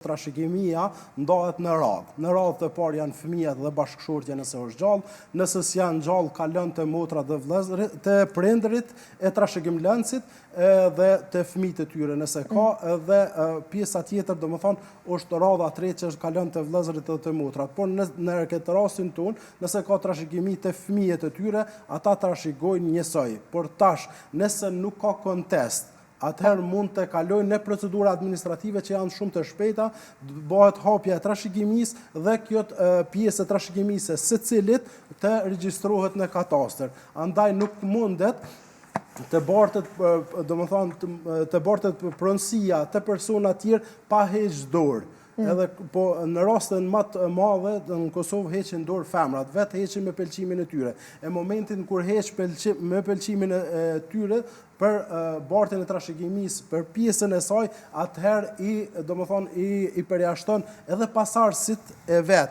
Trashëgimia ndahet në radhë. Në radhë të parë janë fëmijët dhe bashkëshortja nëse është gjallë, nëse s'janë gjallë ka lënë të motra dhe vëllezërit, të prindërit e trashëgimlënësit dhe të fëmijët e tyre nëse ka, dhe pjesa tjetër domethënë është radha e tretë që ka lënë të vëllezërit dhe të motrat. Por në këtë rastin tonë, nëse ka trashëgimi të fëmijët e tyre, ata trashëgojnë njësoj. Por tash, nëse nuk ka kontest, atëherë mund të kalojnë në procedura administrative që janë shumë të shpejta, bëhet hapja e trashëgimisë dhe kjo pjesë e trashëgimisë secilit të regjistrohet në katastër. Andaj nuk mundet të bartet, domethënë të bartet pronësia të persona të tjerë pa heqë dorë. Edhe po në rastin më të madhe në Kosovë heqin dorë femrat, vetë heqin me pëlqimin e tyre. E momentin kur heq me pëlqimin e tyre për bartjen e trashëgimisë, për pjesën e saj, atëherë i përjashton edhe pasardhësit e vet.